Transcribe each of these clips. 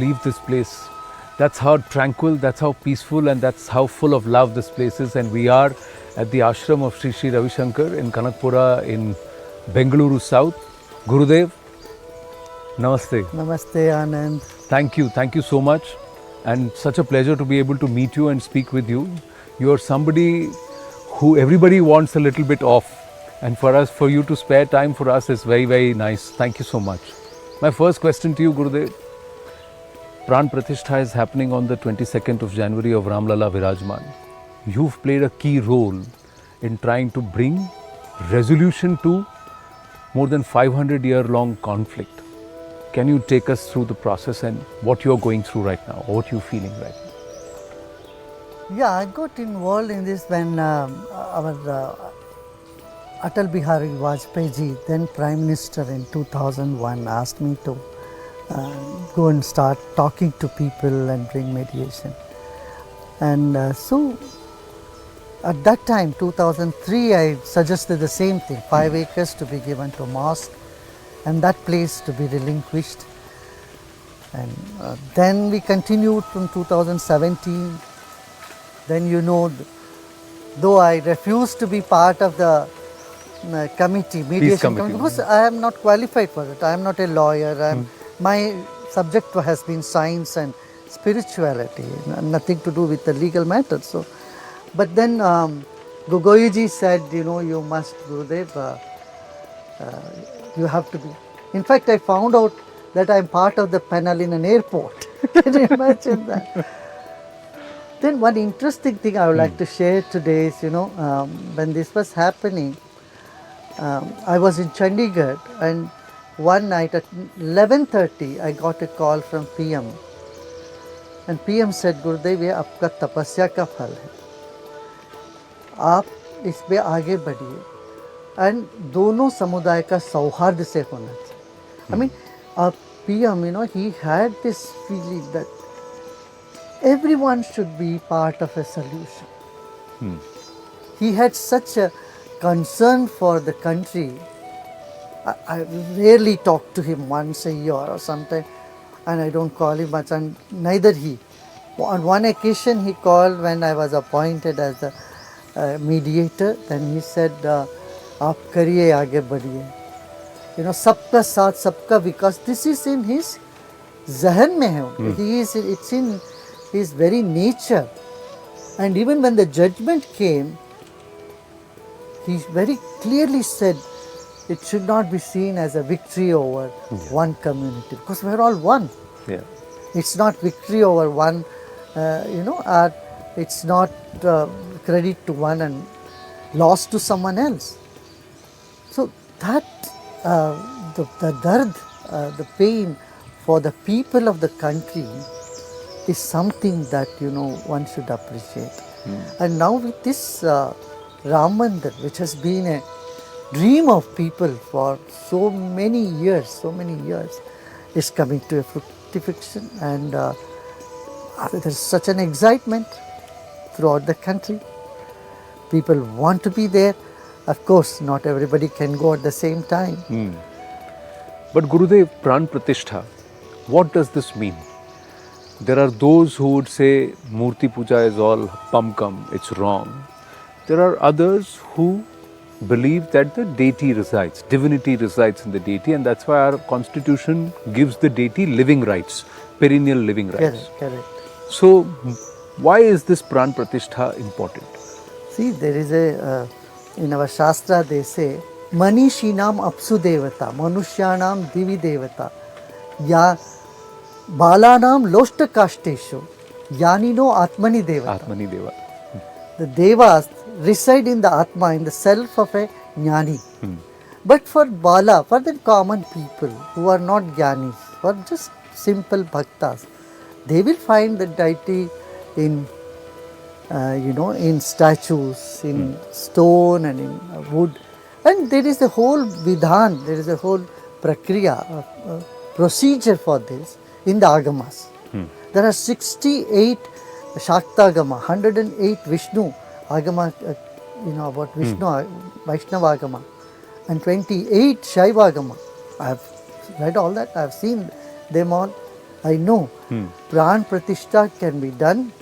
leave this place. That's how tranquil, that's how peaceful, and that's how full of love this place is. And we are at the ashram of Sri Sri Ravi Shankar in Kanakpura in Bengaluru South. Gurudev, namaste. Namaste, Anand. Thank you so much. And such a pleasure to be able to meet you and speak with you. You are somebody who everybody wants a little bit of. And for you to spare time for us is very, very nice. Thank you so much. My first question to you, Gurudev. Pran Pratishtha is happening on the 22nd of January of Ram Lala Virajman. You've played a key role in trying to bring resolution to more than 500-year-long conflict. Can you take us through the process and what you're going through right now, or what you're feeling right now? Yeah, I got involved in this when our Atal Bihari Vajpayee ji, then Prime Minister in 2001, asked me to go and start talking to people and bring mediation. And so at that time, 2003, I suggested the same thing, 5 acres to be given to mosque and that place to be relinquished. And then we continued from 2017. Then though I refused to be part of the committee, mediation committee, because I am not qualified for it. I am not a lawyer. My subject has been science and spirituality, nothing to do with the legal matters. So, but then Gogoiji said, you must, Gurudev, you have to be. In fact, I found out that I am part of the panel in an airport. Can you imagine that? Then one interesting thing I would like to share today is, when this was happening, I was in Chandigarh, and one night at 11:30, I got a call from PM. And PM said, Gurudev, ये आपका तपस्या का फल है. आप इस पे आगे बढ़िए. And दोनों समुदाय का सौहार्द से होना चाहिए. I mean, PM, he had this feeling that everyone should be part of a solution. He had such a concern for the country. I rarely talk to him once a year or sometime, and I don't call him much, and neither he. On one occasion he called when I was appointed as the mediator. Then he said, आप करिए आगे बढ़िए. सबका साथ सबका विकास. This is in his जहन में है. It's in his very nature. And even when the judgment came, he very clearly said it should not be seen as a victory over one community, because we're all one. Yeah. It's not victory over one, it's not credit to one and loss to someone else. So that, the dard, the pain for the people of the country is something that, one should appreciate. And now with this Ram Mandir, which has been a dream of people for so many years, is coming to a fructification, and there's such an excitement throughout the country. People want to be there. Of course, not everybody can go at the same time. But Gurudev, Pran Pratishtha, what does this mean? There are those who would say Murti Puja is all pumkam, it's wrong. There are others who believe that the deity resides, divinity resides in the deity, and that's why our constitution gives the deity living rights, perennial living rights. Correct. So, why is this Pran Pratishtha important? See, there is in our Shastra they say, Manishinam apsu devata, Manushyanam divi devata, ya balanam loshta kashteshu, yanino atmani devata. Atmani Deva. The devas reside in the Atma, in the self of a jnani. But for Bala, for the common people who are not jnanis, for just simple bhaktas, they will find the deity in, in statues, in stone and in wood. And there is a whole vidhan, there is a whole prakriya, procedure for this in the agamas. There are 68 Shaktagama, 108 Vishnu Agama, about Vishnu, Vaishnava Agama, and 28 Shaiva Agama. I have read all that, I have seen them all. I know. Pran Pratishtha can be done.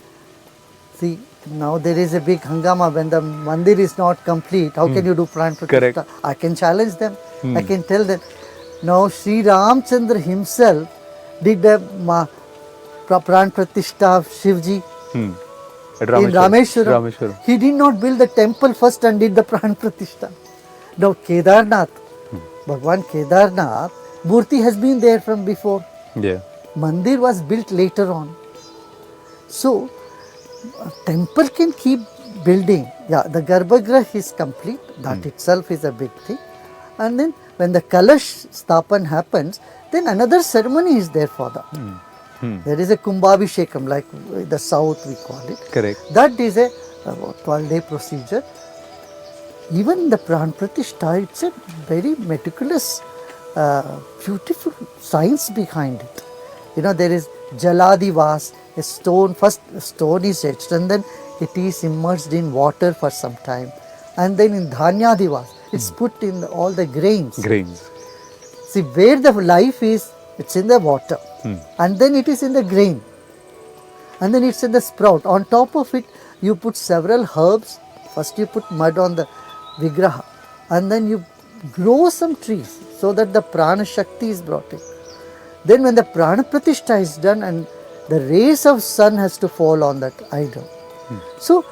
See, now there is a big hangama when the mandir is not complete. How can you do Pran Pratishtha? Correct. I can challenge them. I can tell them. Now Sri Ramchandra himself did the Pran Pratishtha of Shivji At in Rameshwaram. Rameshwaram. He did not build the temple first and did the Pran Pratishtha. Now Kedarnath, Bhagwan Kedarnath, Murti has been there from before. Yeah. Mandir was built later on. So, temple can keep building. Yeah, the Garbhagriha is complete. That itself is a big thing. And then when the Kalash Sthapan happens, then another ceremony is there for that. There is a Kumbhabhishekam, like the south we call it. Correct. That is a 12-day procedure. Even the Pran Pratishtha, it's a very meticulous, beautiful science behind it. You know, there is Jaladivas, a stone, first stone is etched and then it is immersed in water for some time. And then in Dhanyadivas, it's put in all the grains. Grains. See, where the life is, it's in the water. And then it is in the grain. And then it's in the sprout. On top of it, you put several herbs. First you put mud on the Vigraha. And then you grow some trees so that the Prana Shakti is brought in. Then when the Prana Pratishtha is done and the rays of sun has to fall on that idol. So,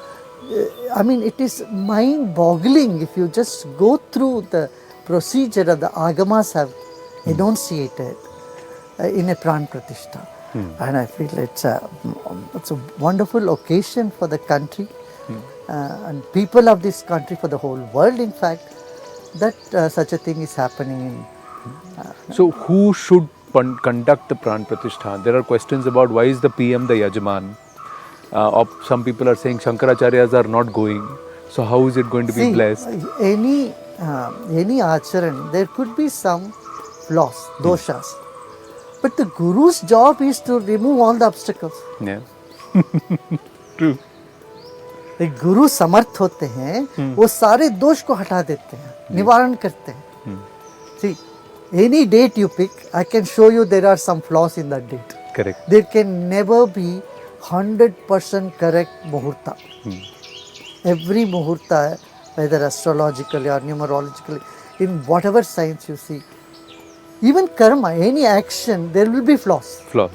I mean, it is mind-boggling if you just go through the procedure that the Agamas have enunciated in a Pran Pratishtha. And I feel it's a wonderful occasion for the country and people of this country, for the whole world in fact, that such a thing is happening in. So who should conduct the Pran Pratishtha? There are questions about why is the PM the Yajaman? Some people are saying Shankaracharyas are not going. So how is it going to be blessed? Any acharan, there could be some flaws, doshas. But the Guru's job is to remove all the obstacles. Yeah. True. एक गुरु समर्थ होते हैं, वो सारे दोष को हटा देते हैं, निवारण करते हैं. See, any date you pick, I can show you there are some flaws in that date. Correct. There can never be 100% correct muhurta. Every muhurta, whether astrologically or numerologically, in whatever science you see, even karma, any action, there will be flaws. Flaws.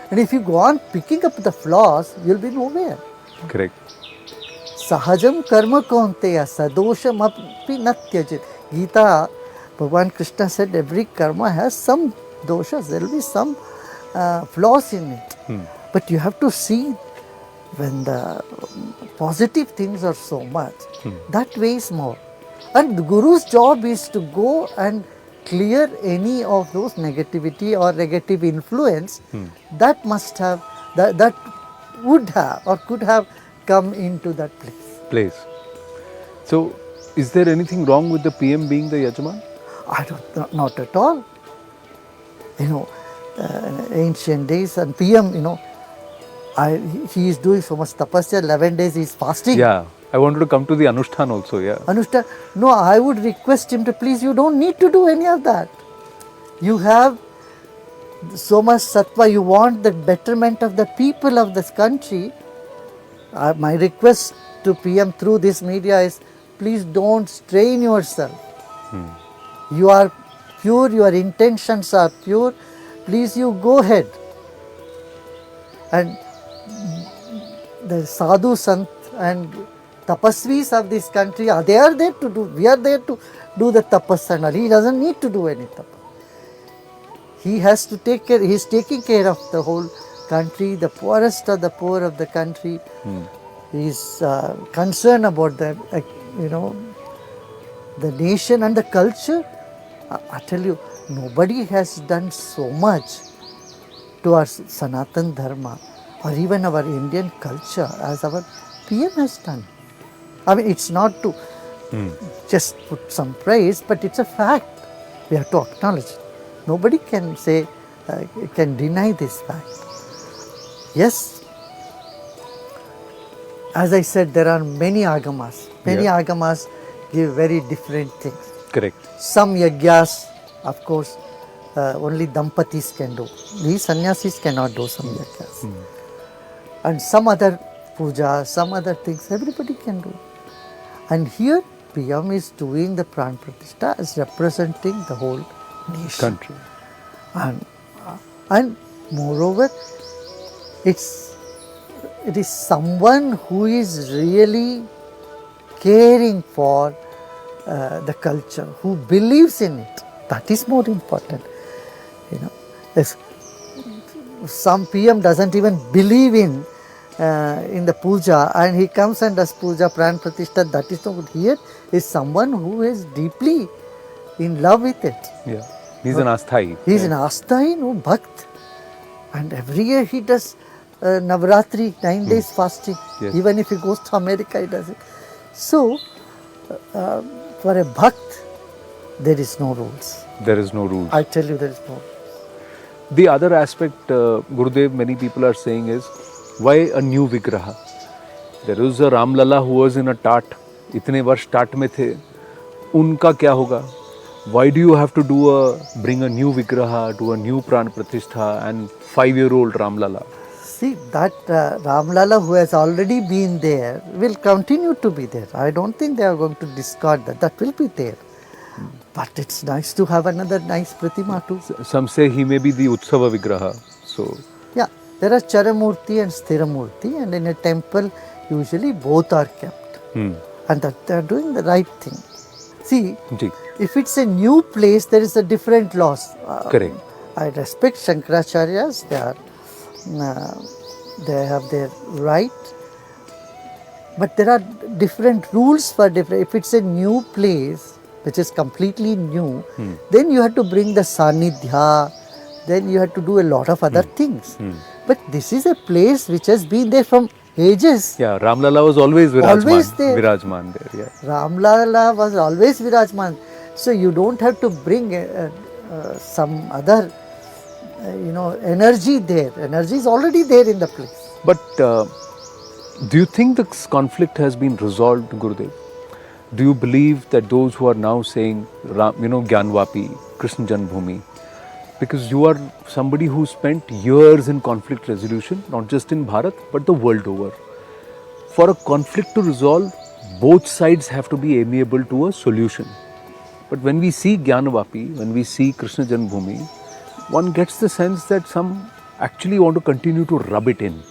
And if you go on picking up the flaws, you'll be nowhere. Correct. Sahajam karma kaunteya sadosham api natyajit. Gita, Bhagwan Krishna said every karma has some doshas, there will be some flaws in it. But you have to see when the positive things are so much, that weighs more. And the Guru's job is to go and clear any of those negativity or negative influence that must have, that would have or could have come into that place. So, is there anything wrong with the PM being the Yajaman? I don't, not at all. You know, ancient days and PM, you know, he is doing so much tapasya, 11 days he is fasting. Yeah, I wanted to come to the Anushthan also, yeah. Anushthan, no, I would request him to please, you don't need to do any of that. You have so much sattva, you want the betterment of the people of this country. My request to PM through this media is, please don't strain yourself. You are pure, your intentions are pure, please you go ahead. And the sadhu, sant and tapasvis of this country, they are there to do, we are there to do the tapas and all. He doesn't need to do any tapas. He has to take care, he is taking care of the whole country, the poorest of the poor of the country. He is concerned about the, you know, the nation and the culture. I tell you, nobody has done so much to our Sanatan Dharma or even our Indian culture as our PM has done. I mean, it's not to just put some praise, but it's a fact. We have to acknowledge it. Nobody can say, can deny this fact. Yes, as I said, there are many agamas. Many agamas give very different things. Correct. Some yagyas, of course, only Dampatis can do. These sannyasis cannot do samyakyas. And some other puja, some other things, everybody can do. And here PM is doing the Pran Pratishtha as representing the whole nation. Country. And moreover, it is someone who is really caring for the culture, who believes in it. That is more important. You know, if some PM doesn't even believe in the puja and he comes and does puja, Pran Pratishtha, that is not good. Here is someone who is deeply in love with it. Yeah. He's an asthai. He is an asthai, no Bhakt. And every year he does Navratri, 9 days fasting. Yes. Even if he goes to America, he does it. So, for a Bhakt, there is no rules. There is no rules. I tell you, there is no rules. The other aspect, Gurudev, many people are saying is, why a new Vigraha? There is a Ram Lalla who was in a tat. इतने वर्ष टाट में थे. उनका क्या होगा? Why do you have to bring a new Vigraha, do a new Pran Pratishtha and 5-year-old Ram Lalla? See, that Ram Lalla who has already been there will continue to be there. I don't think they are going to discard that. That will be there. But it's nice to have another nice Pratima too. Some say he may be the Utsava Vigraha. So, yeah, there are Charamurti and Sthiramurti, and in a temple, usually both are kept. And that they are doing the right thing. See, if it's a new place, there is a different laws. Correct. I respect Shankaracharyas, they have their right, but there are different rules for different. If it's a new place, which is completely new, then you have to bring the Sanidhya, then you have to do a lot of other things. But this is a place which has been there from ages. yeah, Ram Lalla was always Virajman there. Yeah. Ram Lalla was always Virajman. So you don't have to bring some other, energy there. Energy is already there in the place. But do you think this conflict has been resolved, Gurudev? Do you believe that those who are now saying, Gyanvapi, Krishna Janmbhoomi, because you are somebody who spent years in conflict resolution, not just in Bharat, but the world over. For a conflict to resolve, both sides have to be amiable to a solution. But when we see Gyanvapi, when we see Krishna Janmbhoomi, one gets the sense that some actually want to continue to rub it in.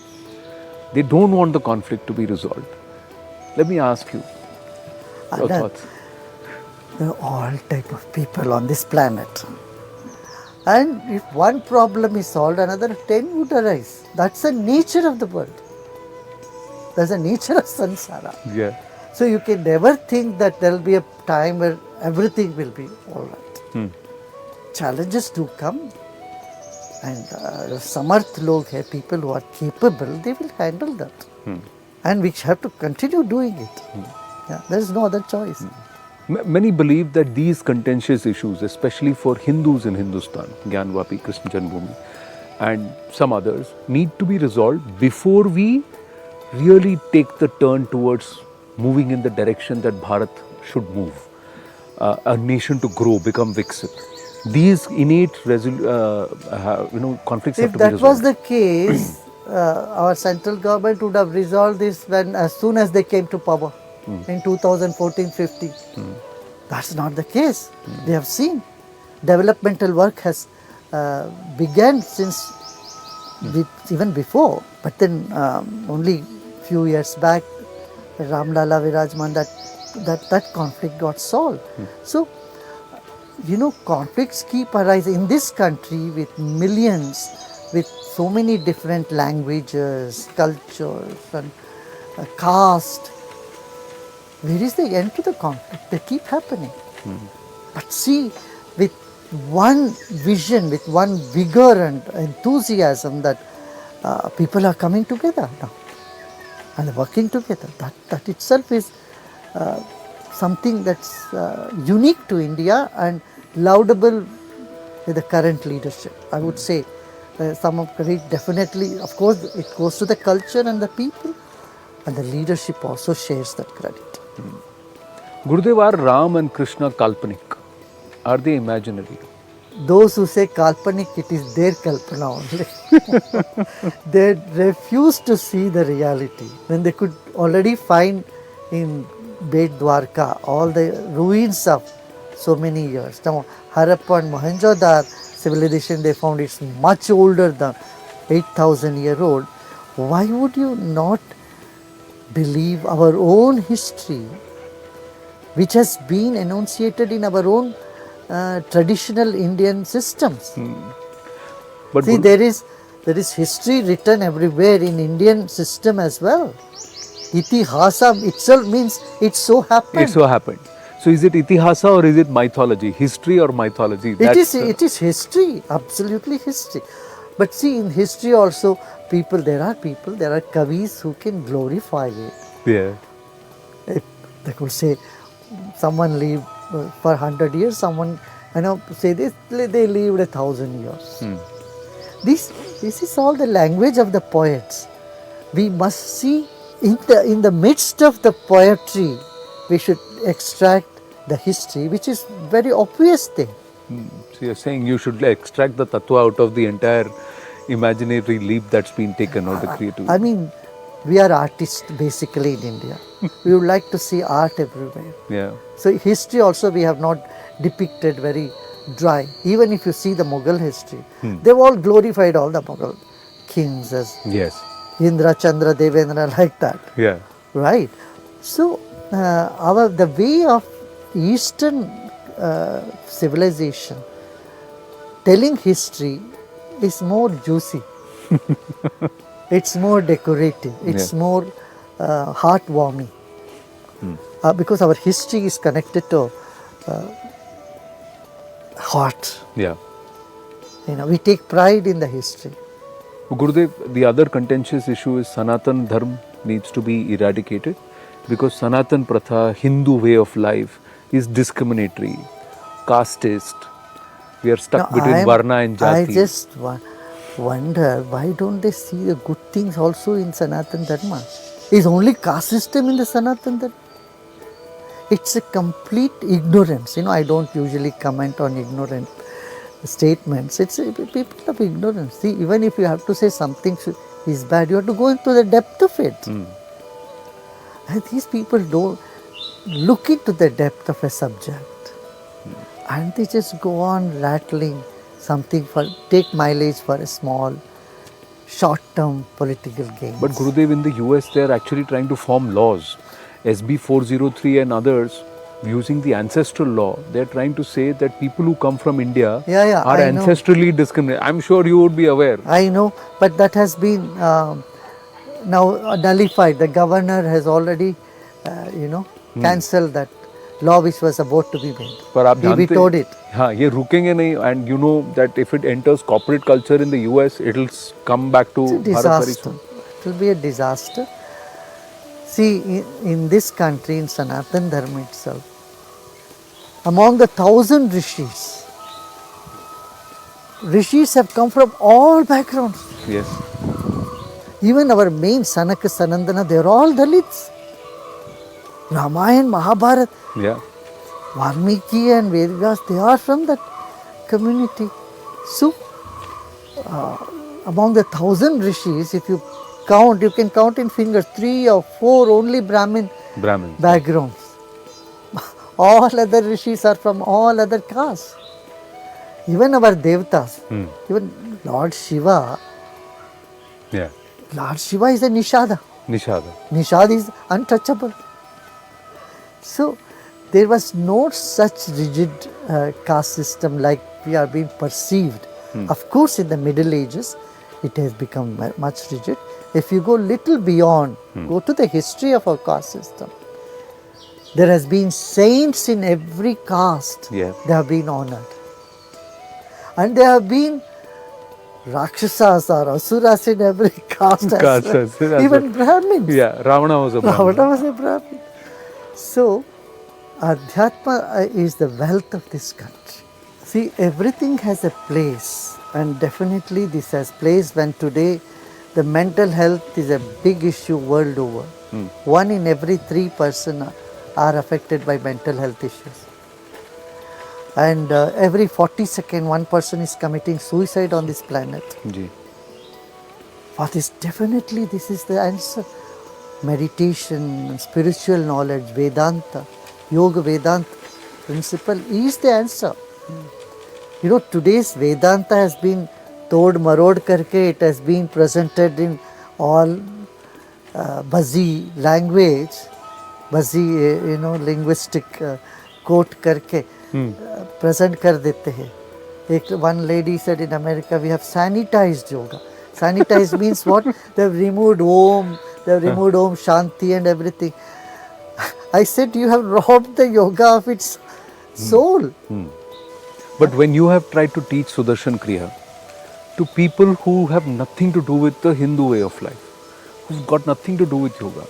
They don't want the conflict to be resolved. Let me ask you your thoughts. There are all type of people on this planet. And if one problem is solved, another 10 would arise. That's the nature of the world. That's the nature of samsara. Yeah. So you can never think that there will be a time where everything will be all right. Challenges do come, and samarth log hai, people who are capable, they will handle that. And we have to continue doing it. Yeah, there is no other choice. Many believe that these contentious issues, especially for Hindus in Hindustan, Gyanvapi, Krishna Janmbhoomi, and some others, need to be resolved before we really take the turn towards moving in the direction that Bharat should move. A nation to grow, become Viksit. These innate conflicts have to be resolved. If that was the case, our central government would have resolved this as soon as they came to power in 2014-15. That's not the case. They have seen developmental work has began since even before, but then only few years back, Ram Lalla Virajman, that conflict got solved. So, conflicts keep arising in this country with millions, with so many different languages, cultures, and caste. Where is the end to the conflict? They keep happening. But see, with one vision, with one vigor and enthusiasm, that people are coming together now and working together. That itself is something that's unique to India and laudable with the current leadership. I would say some of credit definitely, of course, it goes to the culture and the people, and the leadership also shares that credit. Gurudev, are Ram and Krishna kalpanik? Are they imaginary? those who say Kalpanik, it is their Kalpana only. They refuse to see the reality. When they could already find in Bet Dwarka all the ruins of so many years. Now, Harappa and Mohenjo-Dar civilization, they found it's much older than 8,000-year-old. Why would you not believe our own history, which has been enunciated in our own traditional Indian systems? But See, there is history written everywhere in Indian system as well. Itihasa itself means it so happened. it so happened. So is it itihasa or is it mythology? History or mythology? It is history, absolutely history. But see, in history also, there are kavis who can glorify it. Yeah. They could say, someone lived for 100 years, someone, say they lived 1,000 years. This is all the language of the poets. We must see, in the midst of the poetry, we should extract the history, which is very obvious thing. So you're saying you should extract the tattva out of the entire imaginary leap that's been taken, or the creativity. I mean, we are artists basically in India. We would like to see art everywhere. Yeah. So history also we have not depicted very dry. Even if you see the Mughal history, they've all glorified all the Mughal kings as Yes. Indra, Chandra, Devendra, like that. Yeah. Right. So the way of Eastern civilization telling history is more juicy. It's more decorative. It's more heartwarming. Because our history is connected to heart. Yeah. We take pride in the history. Gurudev, the other contentious issue is Sanatan Dharma needs to be eradicated, because Sanatan Pratha, Hindu way of life, is discriminatory, casteist. We are stuck between Varna and Jati. I just wonder, why don't they see the good things also in Sanatan Dharma? Is only caste system in the Sanatan Dharma? It's a complete ignorance. I don't usually comment on ignorant statements. It's people of ignorance. See, even if you have to say something is bad, you have to go into the depth of it. And these people don't look into the depth of a subject. And they just go on rattling something take mileage for a small, short-term political gain. But Gurudev, in the US, they are actually trying to form laws. SB 403 and others, using the ancestral law, they are trying to say that people who come from India are ancestrally discriminated. I'm sure you would be aware. I know, but that has been now nullified. The governor has already, cancelled that law which was about to be made. He vetoed it. ये रुकेंगे नहीं, and you know that if it enters corporate culture in the US, it'll come back to Bharat very soon. It will be a disaster. See, in this country, in Sanatan Dharma itself, among the 1,000 rishis have come from all backgrounds. Yes. Even our main Sanaka, Sanandana, they are all Dalits. Ramayana, Mahabharata, Valmiki and Vedas, they are from that community. So, among the 1,000 rishis, if you count, you can count in fingers, 3 or 4 only Brahmin backgrounds. All other rishis are from all other castes. Even our devatas, even Lord Shiva. Lord Shiva is a Nishada. Nishada is untouchable. So, there was no such rigid caste system like we are being perceived. Of course, in the Middle Ages, it has become much rigid. If you go little beyond, go to the history of our caste system, there has been saints in every caste. They have been honored. And there have been Rakshasas or Asuras in every caste as well. Even Brahmins. Ravana was a Brahmin. So, Adhyatma is the wealth of this country. See, everything has a place, and definitely this has place when today the mental health is a big issue world over. 1 in every 3 persons are affected by mental health issues. And every 40 seconds, one person is committing suicide on this planet. Ji. For this, definitely this is the answer. Meditation, spiritual knowledge, Vedanta, Yoga Vedanta principle is the answer. You know, today's Vedanta has been tod marod karke, it has been presented in all buzzy language, buzzy, linguistic quote karke, present kar dete hai. One lady said in America, we have sanitized yoga. Sanitized means what? They have removed Om, they have removed Om Shanti and everything. I said, you have robbed the yoga of its soul. But when you have tried to teach Sudarshan Kriya to people who have nothing to do with the Hindu way of life, who've got nothing to do with yoga,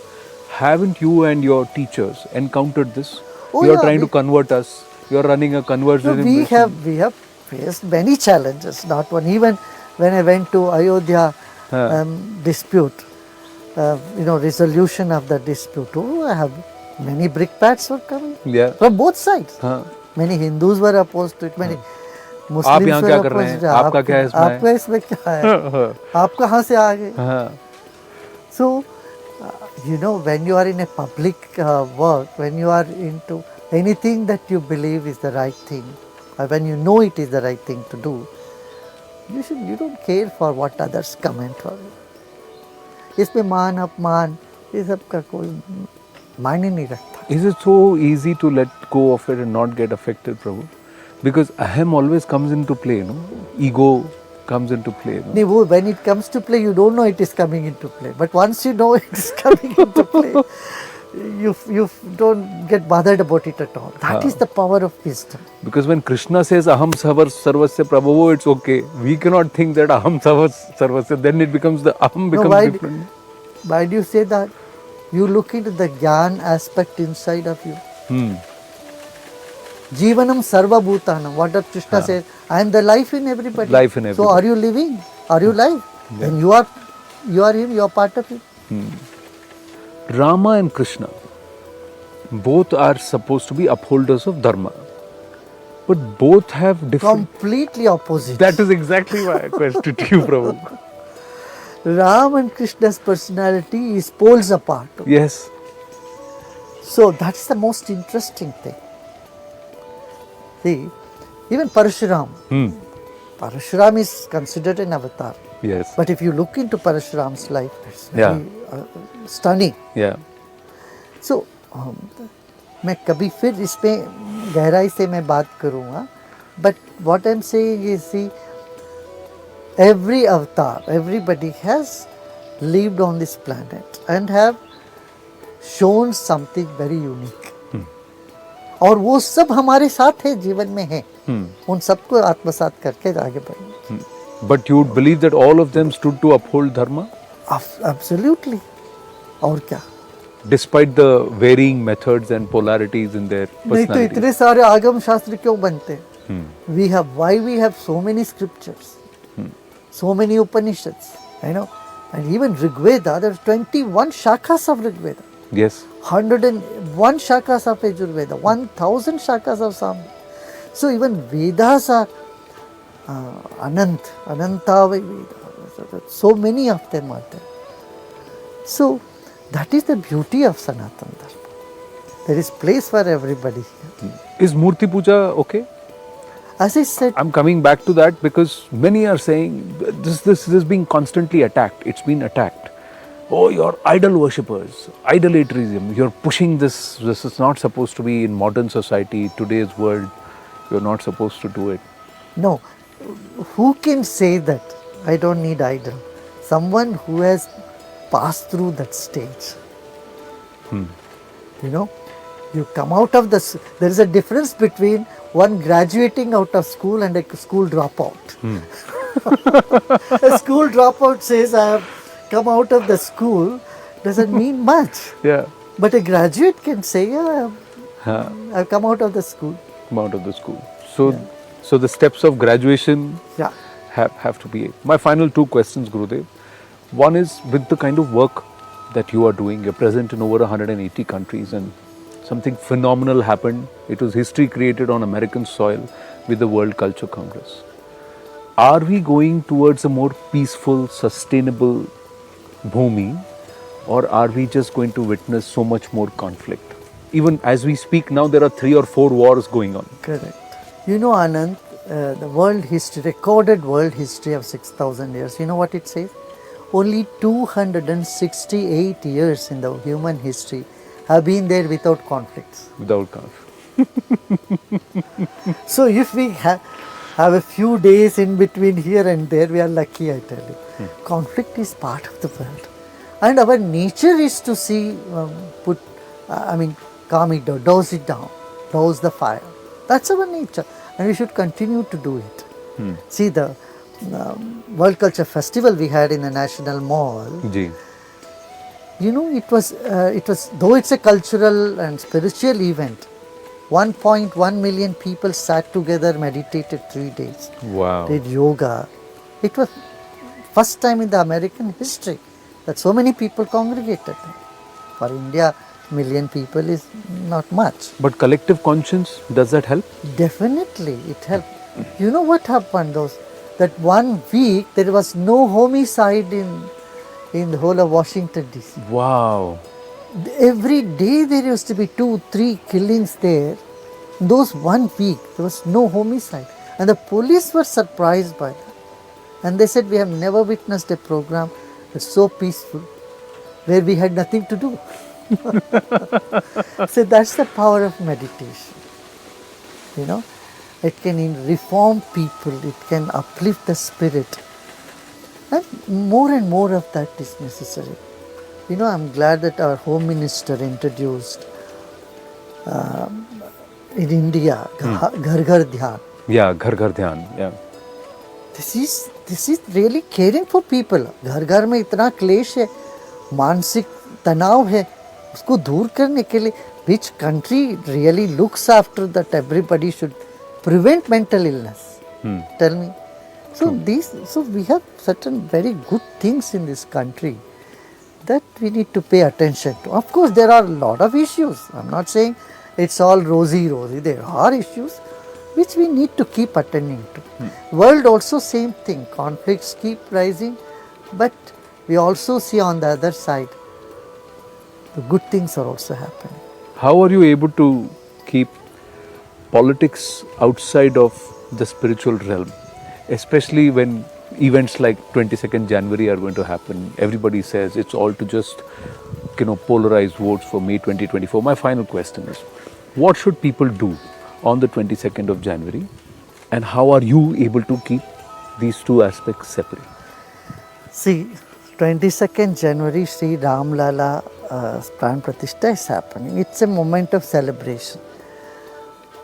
haven't you and your teachers encountered this? Oh, You're yeah, trying to convert us. You're running a conversion. No, we have faced many challenges, not one. Even when I went to Ayodhya dispute, resolution of the dispute, I have many brickbats were coming from both sides. Many Hindus were opposed to it, many Muslims were opposed to it. आपका इसमें क्या है? आप कहाँ से आ गए? So, when you are in a public work, when you are into anything that you believe is the right thing, or when you know it is the right thing to do, you don't care for what others comment for you. इसमें मान अपमान ये सब का कोई मायने नहीं रखता. Is it so easy to let go of it and not get affected, Prabhu? Because ahem always comes into play, Ego comes into play. No, when it comes to play, you don't know it is coming into play. But once you know it is coming into play, you don't get bothered about it at all. That is the power of wisdom. Because when Krishna says aham sarvasya prabhavo, it's okay. We cannot think that aham sarvasya, then it becomes the aham becomes different. Why do you say that? You look into the Gyan aspect inside of you. Jivanam sarva bhutanam. What does Krishna say? I am the life in everybody. Life in everybody. So are you living? Are you live? Yeah. Then you are him, you are part of him. Rama and Krishna, both are supposed to be upholders of Dharma. But both have different... Completely opposite. That is exactly why I questioned you, Prabhu. Ram and Krishna's personality is poles apart. Yes. So that's the most interesting thing. See, even Parashuram. Parashuram is considered an avatar. Yes. But if you look into Parashuram's life, it's very stunning. Yeah. So, मैं कभी फिर इसमें गहराई से मैं बात करूँगा. But what I'm saying is, see, every avatar, everybody has lived on this planet and have shown something very unique. और वो सब हमारे साथ है, जीवन में है. उन सबको आत्मसात करके आगे बढ़ेंगे. But you would believe that all of them stood to uphold dharma? Absolutely. और क्या? Despite the varying methods and polarities in their personality. नहीं तो इतने सारे आगम शास्त्र क्यों बनते? Why we have so many scriptures, so many Upanishads, and even Rig Veda. There are 21 shakhas of Rig Veda. Yes. 101 shakhas of Yajurveda, 1000 shakhas of Samveda. So even Vedas are Ananta Veda. So many of them are there. So that is the beauty of Sanatan Dharma. There is place for everybody here. Is Murti Puja okay? As I said, I'm coming back to that because many are saying this is being constantly attacked. It's been attacked. Oh, you're idol worshippers, idolatrism. You're pushing this. This is not supposed to be in modern society, today's world. You're not supposed to do it. No. Who can say that I don't need idol? Someone who has passed through that stage. You come out of this. There is a difference between one graduating out of school and a school dropout. A school dropout says, I have come out of the school, doesn't mean much. Yeah. But a graduate can say, I've come out of the school. Come out of the school. So the steps of graduation have to be. My final two questions, Gurudev. One is with the kind of work that you are doing. You're present in over 180 countries and Something phenomenal happened. It was history created on American soil with the World Culture Congress. Are we going towards a more peaceful, sustainable Bhumi, or are we just going to witness so much more conflict? Even as we speak now, there are 3 or 4 wars going on. Correct. You know, Anand, the world history, recorded world history of 6,000 years, you know what it says? Only 268 years in the human history have been there without conflicts. Without conflict. So if we have a few days in between here and there, we are lucky, I tell you. Conflict is part of the world. And our nature is to see, calm it down, douse it down, douse the fire. That's our nature. And we should continue to do it. See the World Culture Festival we had in the National Mall. Ji. You know, it was though it's a cultural and spiritual event, 1.1 million people sat together, meditated 3 days. Wow. Did yoga. It was first time in the American history that so many people congregated. For India, million people is not much. But collective conscience, does that help? Definitely, it helped. You know what happened? That 1 week there was no homicide in the whole of Washington DC. Wow. Every day there used to be 2-3 killings there. In those 1 week there was no homicide, and the police were surprised by that. And they said, we have never witnessed a program that's so peaceful, where we had nothing to do. So that's the power of meditation. You know, it can reform people, it can uplift the spirit. And more of that is necessary. You know, I'm glad that our Home Minister introduced in India, Ghar Ghar Dhyan. Yeah, Ghar Ghar Dhyan. Yeah. This is really caring for people. घर घर में इतना क्लेश है, मानसिक तनाव है, उसको दूर करने के लिए which country really looks after that everybody should prevent mental illness? Tell me. So we have certain very good things in this country that we need to pay attention to. Of course, there are a lot of issues. I'm not saying it's all rosy. There are issues which we need to keep attending to. World also same thing. Conflicts keep rising, but we also see on the other side the good things are also happening. How are you able to keep politics outside of the spiritual realm, especially when events like 22nd January are going to happen? Everybody says it's all to just, polarize votes for May 2024. My final question is, what should people do on the 22nd of January, and how are you able to keep these two aspects separate? See, 22nd January, Sri Ram Lala Pran Pratishtha is happening. It's a moment of celebration.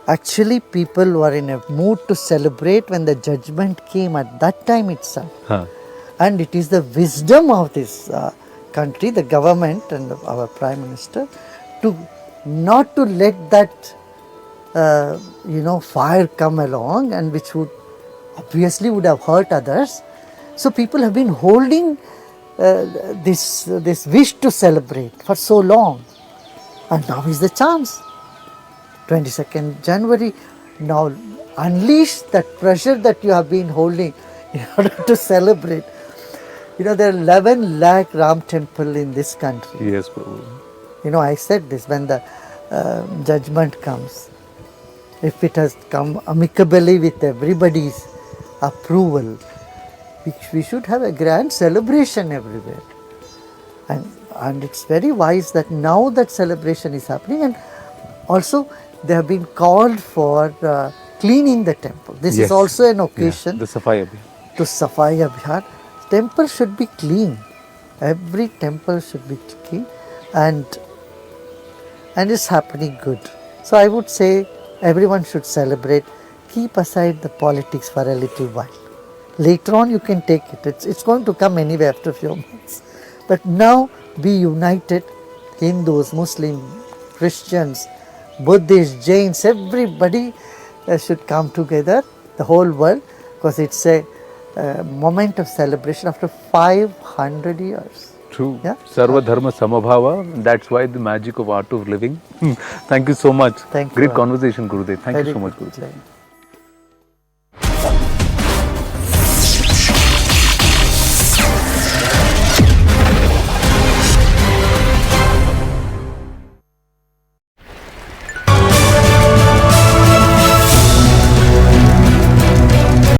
Actually, people were in a mood to celebrate when the judgment came at that time itself. And it is the wisdom of this country, the government and our Prime Minister, to not to let that fire come along, and which would obviously would have hurt others. So people have been holding this wish to celebrate for so long, and now is the chance. 22nd January, now unleash that pressure that you have been holding in order to celebrate. There are 11 lakh Ram temple in this country. Yes, Prabhu. I said this, when the judgment comes, if it has come amicably with everybody's approval, we should have a grand celebration everywhere. And it's very wise that now that celebration is happening, and also they have been called for cleaning the temple. This is also an occasion. The Safai Abhiyan. To Safai Abhiyan. Temple should be clean. Every temple should be clean, and it's happening good. So I would say everyone should celebrate. Keep aside the politics for a little while. Later on you can take it. It's going to come anyway after a few months. But now be united. Hindus, Muslims, Christians, Buddhists, Jains, everybody should come together, the whole world, because it's a moment of celebration after 500 years. True. Yeah. Sarva Dharma Samabhava. That's why the magic of art of living. Thank you so much. Thank you. Great conversation, Gurudev. Thank you Very so much, good. Gurudev.